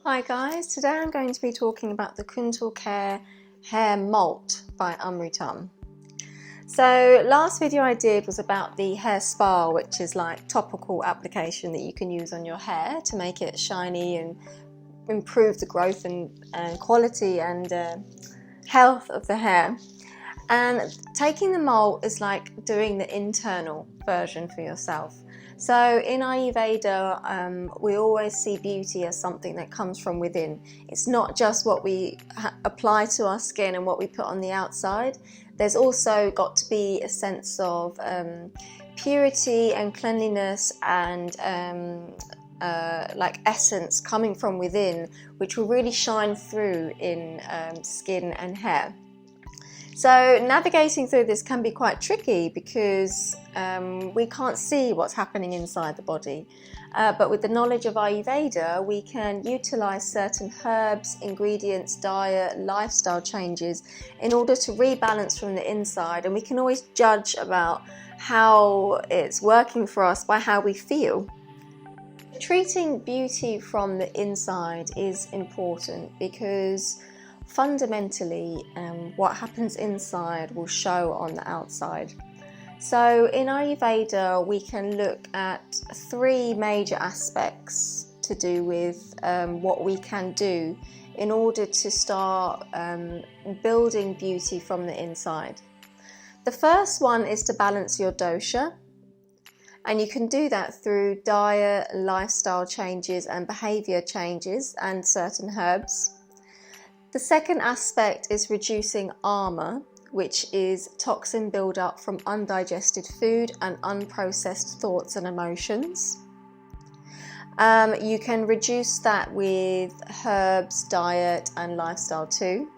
Hi guys, today I'm going to be talking about the Kuntal Hair Malt by Amrutam. So last video I did was about the hair spa, which is like topical application that you can use on your hair to make it shiny and improve the growth and quality and health of the hair. And taking the malt is like doing the internal version for yourself. So in Ayurveda, we always see beauty as something that comes from within. It's not just what we apply to our skin and what we put on the outside. There's also got to be a sense of purity and cleanliness and like essence coming from within, which will really shine through in skin and hair. So navigating through this can be quite tricky because we can't see what's happening inside the body. But with the knowledge of Ayurveda, we can utilize certain herbs, ingredients, diet, lifestyle changes in order to rebalance from the inside. And we can always judge about how it's working for us by how we feel. Treating beauty from the inside is important because fundamentally, what happens inside will show on the outside. So in Ayurveda, we can look at three major aspects to do with what we can do in order to start building beauty from the inside. The first one is to balance your dosha, and you can do that through diet, lifestyle changes and behavior changes and certain herbs. The second aspect is reducing ama, which is toxin buildup from undigested food and unprocessed thoughts and emotions. You can reduce that with herbs, diet and lifestyle too.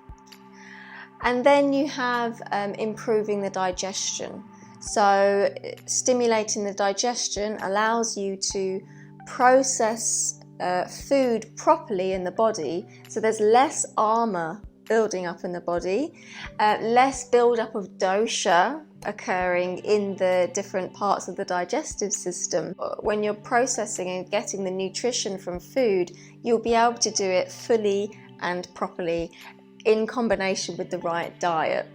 And then you have improving the digestion. So stimulating the digestion allows you to process food properly in the body, so there's less ama building up in the body, less buildup of dosha occurring in the different parts of the digestive system. When you're processing and getting the nutrition from food, you'll be able to do it fully and properly in combination with the right diet.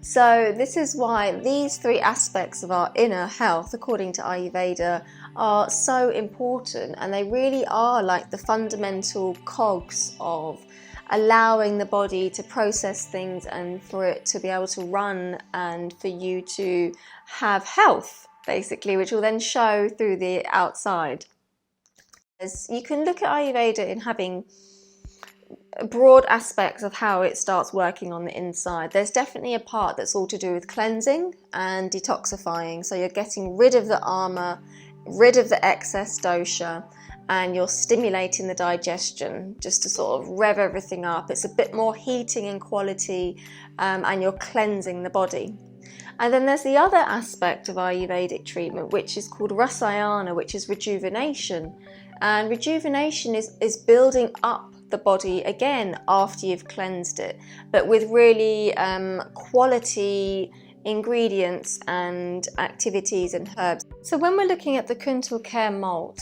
So this is why these three aspects of our inner health, according to Ayurveda, are so important, and they really are like the fundamental cogs of allowing the body to process things and for it to be able to run and for you to have health, basically, which will then show through the outside. As you can look at Ayurveda in having broad aspects of how it starts working on the inside. There's definitely a part that's all to do with cleansing and detoxifying. So you're getting rid of the ama, rid of the excess dosha, and you're stimulating the digestion just to sort of rev everything up. It's a bit more heating in quality, and you're cleansing the body. And then there's the other aspect of Ayurvedic treatment, which is called rasayana, which is rejuvenation. And rejuvenation is building up the body again after you've cleansed it, but with really quality ingredients and activities and herbs. So when we're looking at the Kuntal Malt,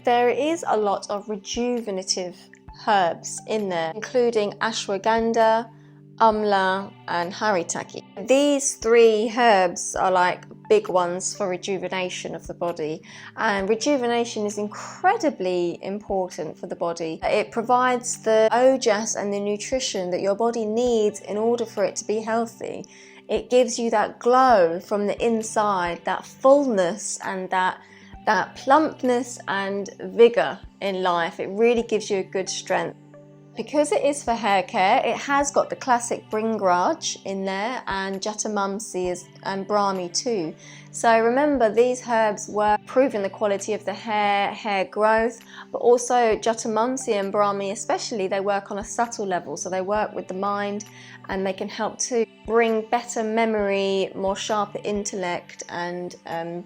there is a lot of rejuvenative herbs in there, including Ashwagandha, Amla and Haritaki. These three herbs are like big ones for rejuvenation of the body, and rejuvenation is incredibly important for the body. It provides the ojas and the nutrition that your body needs in order for it to be healthy. It gives you that glow from the inside, that fullness and that plumpness and vigor in life. It really gives you a good strength. Because it is for hair care, it has got the classic Bringraj in there and Jatamamsi and Brahmi too. So remember, these herbs were improving the quality of the hair growth, but also Jatamamsi and Brahmi especially, they work on a subtle level. So they work with the mind and they can help to bring better memory, more sharper intellect and a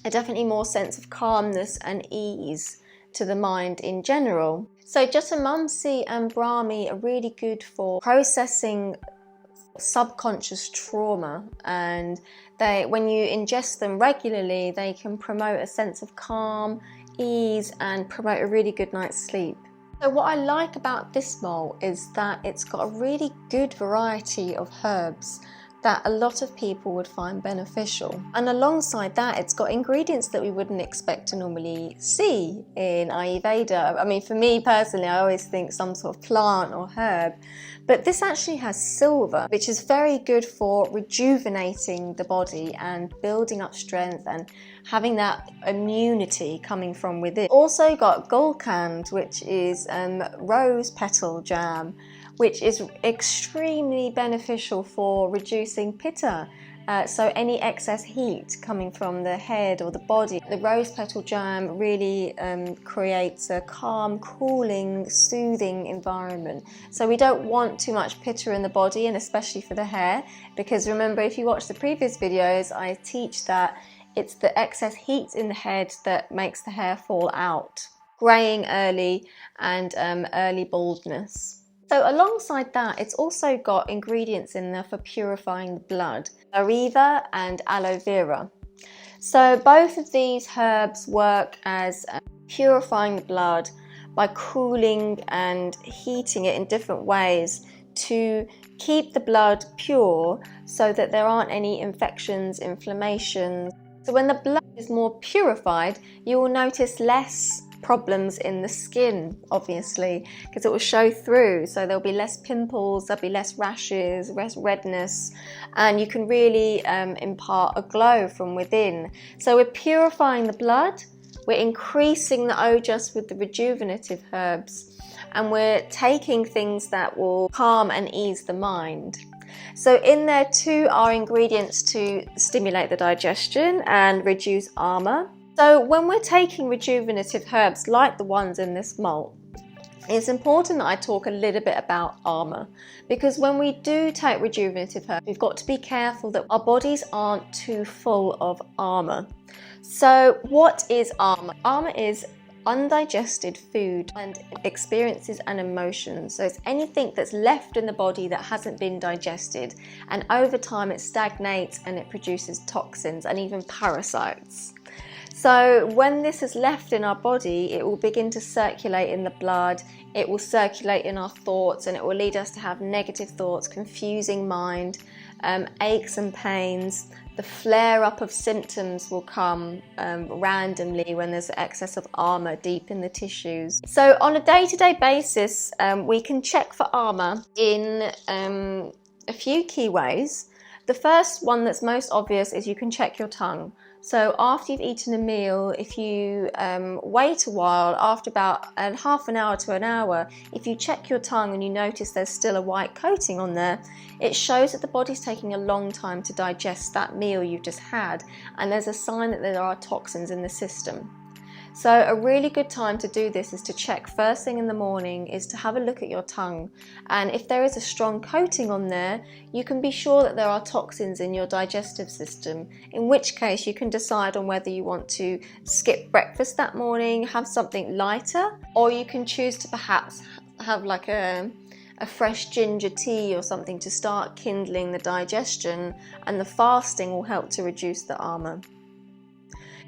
definitely more sense of calmness and ease to the mind in general. So Jatamamsi and Brahmi are really good for processing subconscious trauma, and when you ingest them regularly, they can promote a sense of calm, ease and promote a really good night's sleep. So what I like about this malt is that it's got a really good variety of herbs that a lot of people would find beneficial. And alongside that, it's got ingredients that we wouldn't expect to normally see in Ayurveda. I mean, for me personally, I always think some sort of plant or herb, but this actually has silver, which is very good for rejuvenating the body and building up strength and having that immunity coming from within. Also got gulkand, which is rose petal jam, which is extremely beneficial for reducing pitta. So any excess heat coming from the head or the body. The rose petal jam really creates a calm, cooling, soothing environment. So we don't want too much pitta in the body, and especially for the hair, because remember, if you watch the previous videos, I teach that it's the excess heat in the head that makes the hair fall out, graying early and early baldness. So alongside that, it's also got ingredients in there for purifying the blood, Sariva and Aloe Vera. So both of these herbs work as purifying the blood by cooling and heating it in different ways to keep the blood pure so that there aren't any infections, inflammations. So when the blood is more purified, you will notice less problems in the skin, obviously, because it will show through. So there'll be less pimples, there'll be less rashes, less redness, and you can really impart a glow from within. So we're purifying the blood, we're increasing the ojas with the rejuvenative herbs, and we're taking things that will calm and ease the mind. So in there too are ingredients to stimulate the digestion and reduce armour. So when we're taking rejuvenative herbs like the ones in this malt, it's important that I talk a little bit about armour, because when we do take rejuvenative herbs, we've got to be careful that our bodies aren't too full of armour. So what is armour? Armour is undigested food and experiences and emotions. So it's anything that's left in the body that hasn't been digested, and over time it stagnates and it produces toxins and even parasites. So when this is left in our body, it will begin to circulate in the blood, it will circulate in our thoughts, and it will lead us to have negative thoughts, confusing mind, aches and pains. The flare up of symptoms will come randomly when there's excess of armour deep in the tissues. So on a day-to-day basis, we can check for armour in a few key ways. The first one that's most obvious is you can check your tongue. So after you've eaten a meal, if you wait a while, after about half an hour to an hour, if you check your tongue and you notice there's still a white coating on there, it shows that the body's taking a long time to digest that meal you've just had, and there's a sign that there are toxins in the system. So a really good time to do this is to check first thing in the morning, is to have a look at your tongue, and if there is a strong coating on there, you can be sure that there are toxins in your digestive system, in which case you can decide on whether you want to skip breakfast that morning, have something lighter, or you can choose to perhaps have like a fresh ginger tea or something to start kindling the digestion, and the fasting will help to reduce the armour.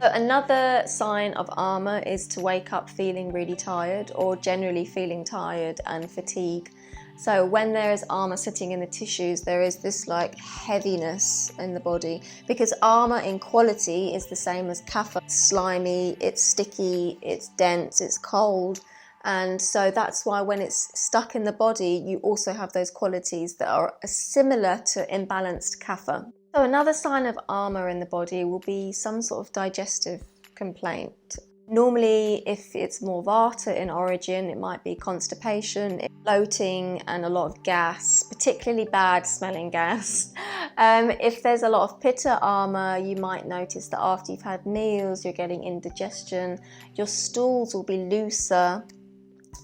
So another sign of armour is to wake up feeling really tired, or generally feeling tired and fatigue. So when there is armour sitting in the tissues, there is this like heaviness in the body, because armour in quality is the same as kapha. It's slimy, it's sticky, it's dense, it's cold, and so that's why when it's stuck in the body, you also have those qualities that are similar to imbalanced kapha. So another sign of armour in the body will be some sort of digestive complaint. Normally, if it's more vata in origin, it might be constipation, bloating, and a lot of gas, particularly bad smelling gas. If there's a lot of pitta armour, you might notice that after you've had meals, you're getting indigestion, your stools will be looser,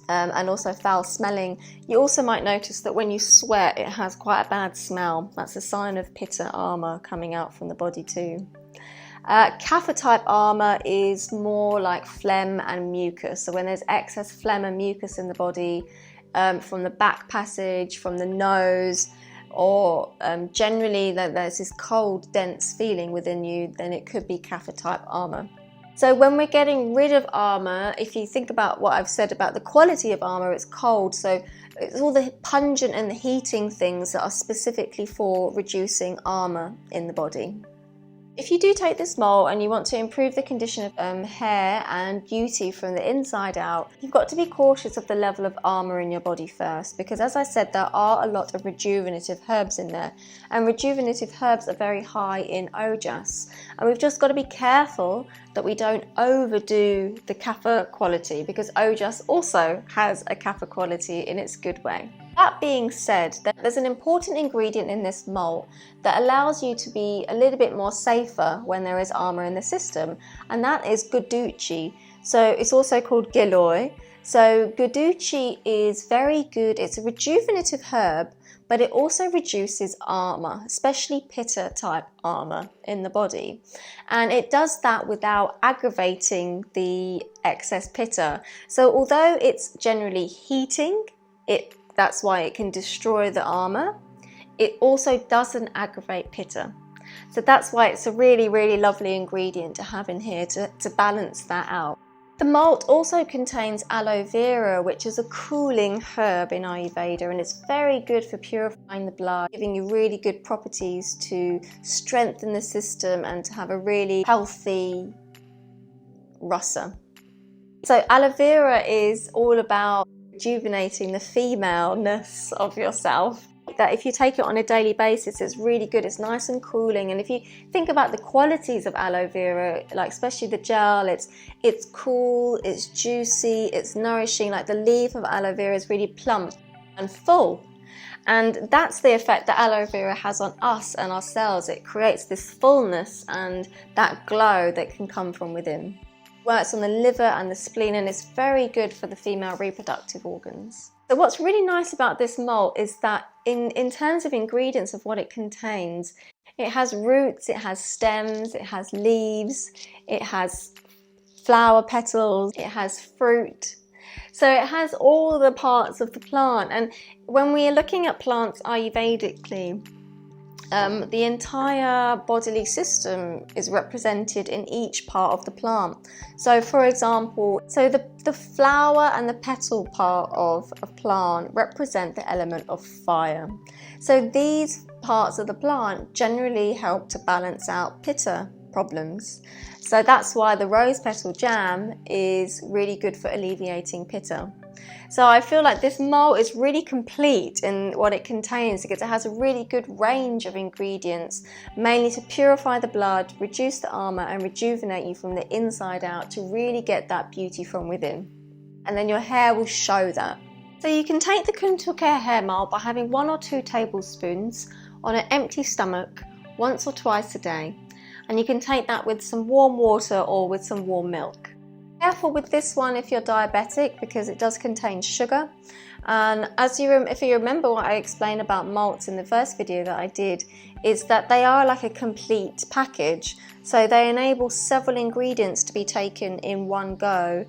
and also foul smelling. You also might notice that when you sweat, it has quite a bad smell. That's a sign of pitta armour coming out from the body too. Kapha type armour is more like phlegm and mucus. So when there's excess phlegm and mucus in the body, from the back passage, from the nose, or generally that there's this cold, dense feeling within you, then it could be kapha type armour. So when we're getting rid of armor, if you think about what I've said about the quality of armor, it's cold, so it's all the pungent and the heating things that are specifically for reducing armor in the body. If you do take this malt and you want to improve the condition of hair and beauty from the inside out, you've got to be cautious of the level of armor in your body first, because as I said, there are a lot of rejuvenative herbs in there, and rejuvenative herbs are very high in ojas, and we've just got to be careful that we don't overdo the kapha quality, because ojas also has a kapha quality in its good way. That being said, there's an important ingredient in this malt that allows you to be a little bit more safer when there is armor in the system, and that is guduchi. So it's also called Aloe. So guduchi is very good. It's a rejuvenative herb, but it also reduces armor, especially pitta type armor in the body. And it does that without aggravating the excess pitta. So although it's generally heating, that's why it can destroy the armor, it also doesn't aggravate pitta. So that's why it's a really, really lovely ingredient to have in here to balance that out. The malt also contains aloe vera, which is a cooling herb in Ayurveda, and it's very good for purifying the blood, giving you really good properties to strengthen the system and to have a really healthy rasa. So aloe vera is all about rejuvenating the femaleness of yourself. That if you take it on a daily basis, it's really good. It's nice and cooling, and if you think about the qualities of aloe vera, like especially the gel, it's cool, it's juicy, it's nourishing. Like the leaf of aloe vera is really plump and full, and that's the effect that aloe vera has on us and our cells. It creates this fullness and that glow that can come from within. Works on the liver and the spleen, and it's very good for the female reproductive organs. So what's really nice about this malt is that in terms of ingredients of what it contains, it has roots, it has stems, it has leaves, it has flower petals, it has fruit. So it has all the parts of the plant, and when we are looking at plants Ayurvedically, the entire bodily system is represented in each part of the plant. So for example, the flower and the petal part of a plant represent the element of fire. So these parts of the plant generally help to balance out pitta problems. So that's why the rose petal jam is really good for alleviating pitta. So I feel like this malt is really complete in what it contains, because it has a really good range of ingredients, mainly to purify the blood, reduce the armor, and rejuvenate you from the inside out to really get that beauty from within. And then your hair will show that. So you can take the Kuntal hair malt by having 1 or 2 tablespoons on an empty stomach once or twice a day. And you can take that with some warm water or with some warm milk. Careful with this one if you're diabetic, because it does contain sugar. And if you remember what I explained about malts in the first video that I did, is that they are like a complete package. So they enable several ingredients to be taken in one go,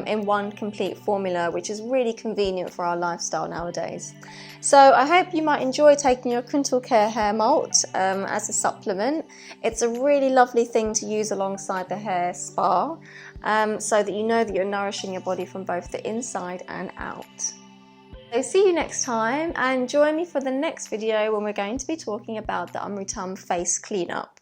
in one complete formula, which is really convenient for our lifestyle nowadays. So I hope you might enjoy taking your Kuntal hair malt as a supplement. It's a really lovely thing to use alongside the hair spa, so that you know that you're nourishing your body from both the inside and out. So see you next time, and join me for the next video when we're going to be talking about the Amrutam face cleanup.